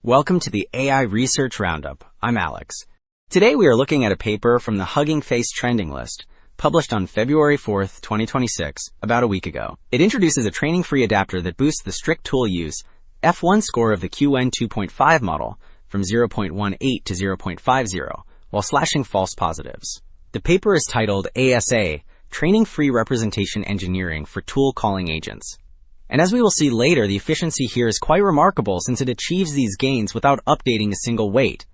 Welcome to the AI Research Roundup. I'm Alex. Today we are looking at a paper from the Hugging Face trending list, published on February 4th, 2026, about a week ago. It introduces a training-free adapter that boosts the strict tool use F1 score of the QN 2.5 model from 0.18 to 0.50, while slashing false positives. The paper is titled ASA, Training-Free Representation Engineering for Tool Calling Agents. And as we will see later, the efficiency here is quite remarkable since it achieves these gains without updating a single weight.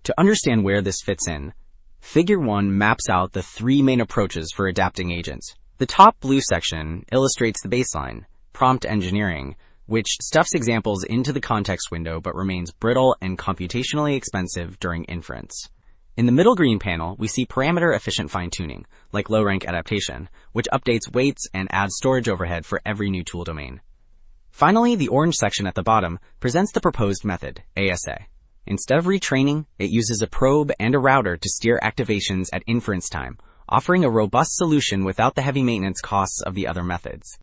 To understand where this fits in, Figure 1 maps out the three main approaches for adapting agents. The top blue section illustrates the baseline, prompt engineering, which stuffs examples into the context window but remains brittle and computationally expensive during inference. In the middle green panel, we see parameter-efficient fine-tuning, like low-rank adaptation, which updates weights and adds storage overhead for every new tool domain. Finally, the orange section at the bottom presents the proposed method, ASA. Instead of retraining, it uses a probe and a router to steer activations at inference time, offering a robust solution without the heavy maintenance costs of the other methods.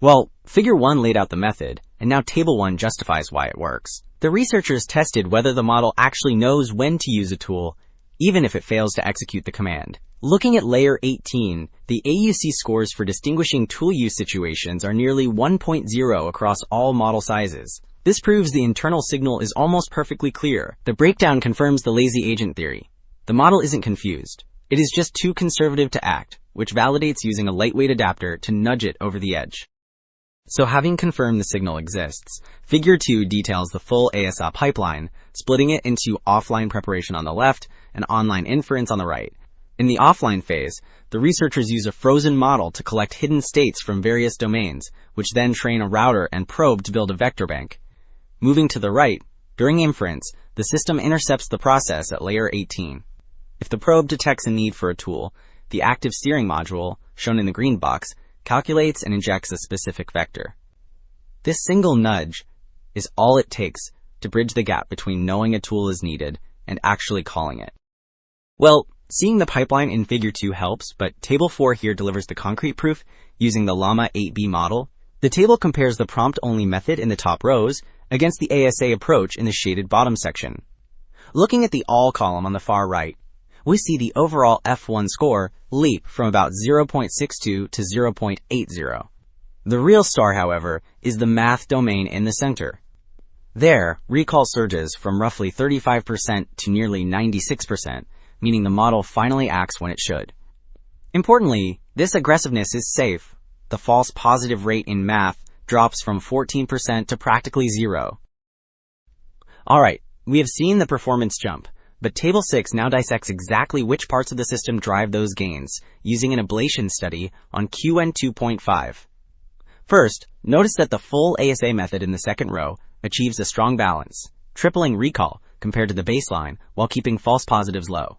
Well, Figure 1 laid out the method, and now Table 1 justifies why it works. The researchers tested whether the model actually knows when to use a tool, even if it fails to execute the command. Looking at layer 18, the AUC scores for distinguishing tool use situations are nearly 1.0 across all model sizes. This proves the internal signal is almost perfectly clear. The breakdown confirms the lazy agent theory. The model isn't confused. It is just too conservative to act, which validates using a lightweight adapter to nudge it over the edge. So having confirmed the signal exists, Figure 2 details the full ASA pipeline, splitting it into offline preparation on the left and online inference on the right. In the offline phase, the researchers use a frozen model to collect hidden states from various domains, which then train a router and probe to build a vector bank. Moving to the right, during inference, the system intercepts the process at layer 18. If the probe detects a need for a tool, the active steering module, shown in the green box, calculates and injects a specific vector. This single nudge is all it takes to bridge the gap between knowing a tool is needed and actually calling it. Well, seeing the pipeline in Figure 2 helps, but Table 4 here delivers the concrete proof using the Llama 8B model. The table compares the prompt-only method in the top rows against the ASA approach in the shaded bottom section. Looking at the all column on the far right, we see the overall F1 score leap from about 0.62 to 0.80. The real star, however, is the math domain in the center. There, recall surges from roughly 35% to nearly 96%, meaning the model finally acts when it should. Importantly, this aggressiveness is safe. The false positive rate in math drops from 14% to practically zero. Alright, we have seen the performance jump. But Table 6 now dissects exactly which parts of the system drive those gains, using an ablation study on QN 2.5. First, notice that the full ASA method in the second row achieves a strong balance, tripling recall compared to the baseline while keeping false positives low.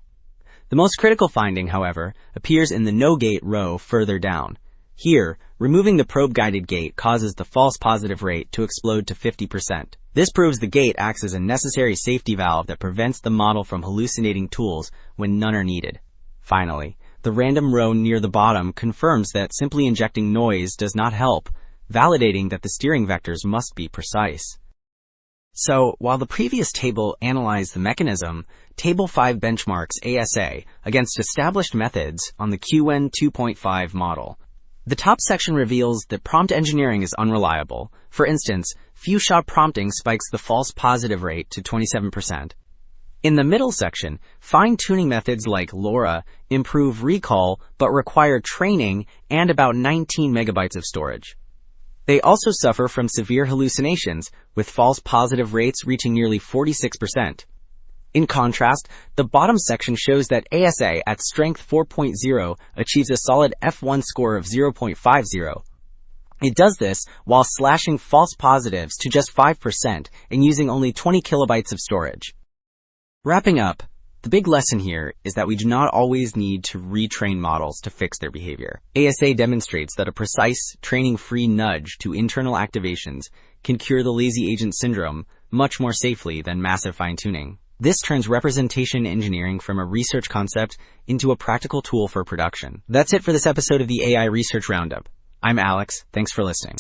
The most critical finding, however, appears in the no-gate row further down. Here, removing the probe-guided gate causes the false positive rate to explode to 50%. This proves the gate acts as a necessary safety valve that prevents the model from hallucinating tools when none are needed. Finally, the random row near the bottom confirms that simply injecting noise does not help, validating that the steering vectors must be precise. So, while the previous table analyzed the mechanism, Table 5 benchmarks ASA against established methods on the QN 2.5 model. The top section reveals that prompt engineering is unreliable. For instance, few-shot prompting spikes the false positive rate to 27%. In the middle section, fine-tuning methods like LoRa improve recall but require training and about 19 megabytes of storage. They also suffer from severe hallucinations, with false positive rates reaching nearly 46%. In contrast, the bottom section shows that ASA at strength 4.0 achieves a solid F1 score of 0.50. It does this while slashing false positives to just 5% and using only 20 kilobytes of storage. Wrapping up, the big lesson here is that we do not always need to retrain models to fix their behavior. ASA demonstrates that a precise, training-free nudge to internal activations can cure the lazy agent syndrome much more safely than massive fine-tuning. This turns representation engineering from a research concept into a practical tool for production. That's it for this episode of the AI Research Roundup. I'm Alex. Thanks for listening.